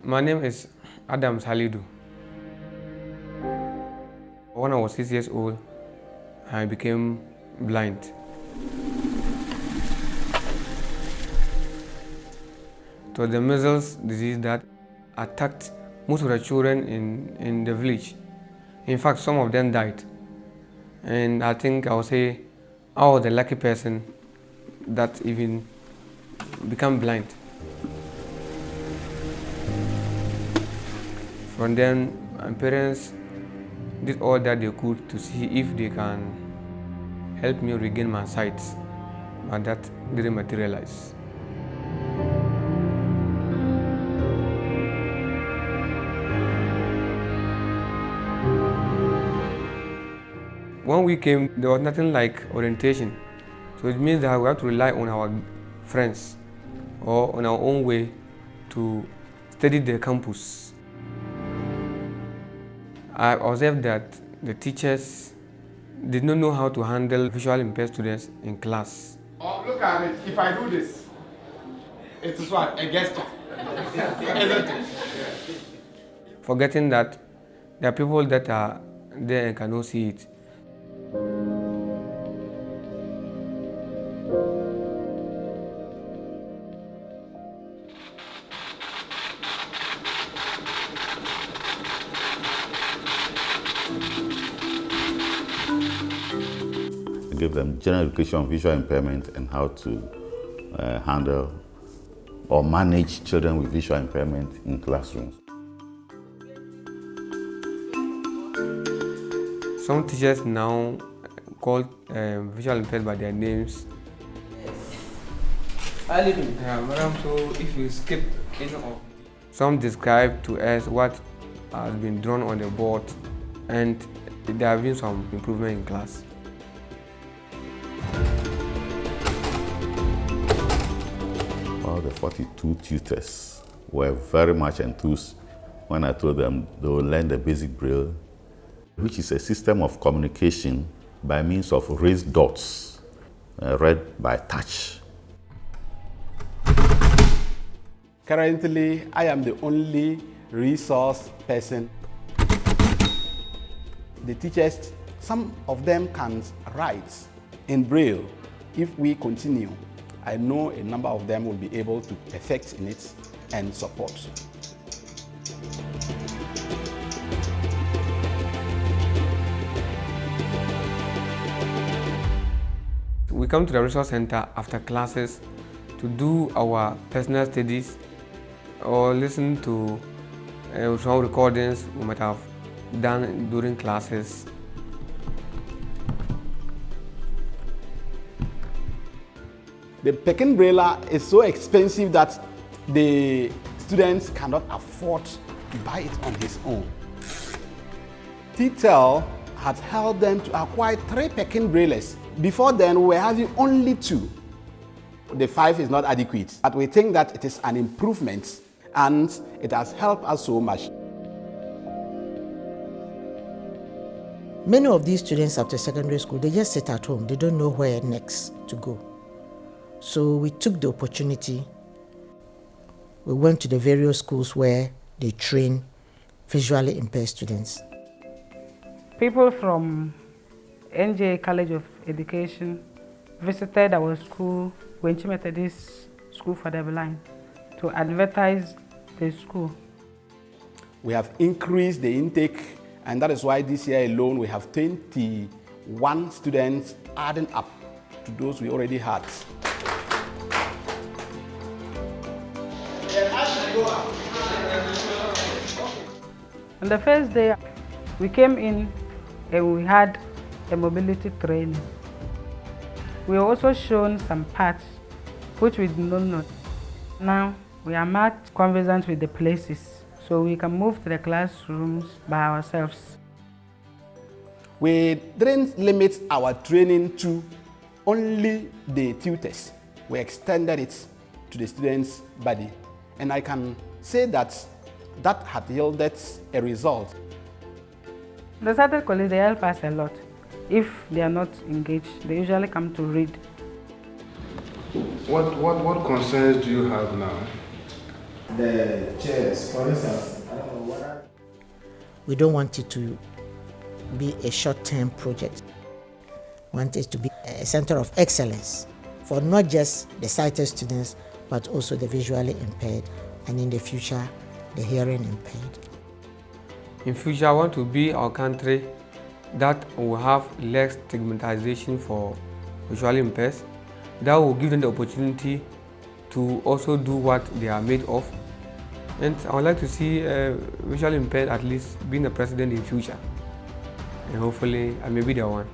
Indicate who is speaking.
Speaker 1: My name is Halidu. When I was 6 years old, I became blind. It was the measles disease that attacked most of the children in the village. In fact, some of them died. And I think I would say I was the lucky person that even became blind. From then, my parents did all that they could to see if they can help me regain my sight, but that didn't materialize. When we came, there was nothing like orientation, so it means that we have to rely on our friends or on our own way to study the campus. I observed that the teachers did not know how to handle visually impaired students in class.
Speaker 2: Oh, look at it. If I do this, it is what? A gesture. Isn't it?
Speaker 1: Forgetting that there are people that are there and cannot see it.
Speaker 3: Give them general education on visual impairment and how to handle or manage children with visual impairment in classrooms.
Speaker 1: Some teachers now call visual impaired by their names.
Speaker 4: Halidu.
Speaker 1: Yeah, madam, so if you skip any of some describe to us what has been drawn on the board, and there have been some improvement in class.
Speaker 3: All the 42 tutors were very much enthused when I told them they will learn the basic Braille, which is a system of communication by means of raised dots read by touch.
Speaker 5: Currently, I am the only resource person. The teachers, some of them can write in Braille. If we continue, I know a number of them will be able to perfect in it and support.
Speaker 1: We come to the resource center after classes to do our personal studies or listen to some recordings we might have done during classes.
Speaker 5: The Pekin Braille is so expensive that the students cannot afford to buy it on his own. T-TEL had helped them to acquire 3 Pekin Brailles. Before then, we were having only 2. The 5 is not adequate, but we think that it is an improvement and it has helped us so much.
Speaker 6: Many of these students after secondary school, they just sit at home. They don't know where next to go. So we took the opportunity. We went to the various schools where they train visually impaired students.
Speaker 7: People from NJ College of Education visited our school, Wenchi Methodist School for the Blind, to advertise the school.
Speaker 5: We have increased the intake, and that is why this year alone we have 21 students adding up to those we already had.
Speaker 7: On the first day, we came in and we had a mobility training. We were also shown some parts which we did not know. Now we are much conversant with the places, so we can move to the classrooms by ourselves.
Speaker 5: We didn't limit our training to only the tutors. We extended it to the students' body. And I can say that that had yielded a result.
Speaker 7: The Saturday colleagues, they help us a lot. If they are not engaged, they usually come to read.
Speaker 2: What concerns do you have now? the chairs. For instance, I don't know what
Speaker 6: We don't want it to be a short-term project. We want it to be a center of excellence for not just the sighted students, but also the visually impaired, and in the future, the hearing impaired.
Speaker 1: In future, I want to be our country that will have less stigmatization for visually impaired, that will give them the opportunity to also do what they are made of. And I would like to see visually impaired at least being the president in future. And hopefully I may be the one.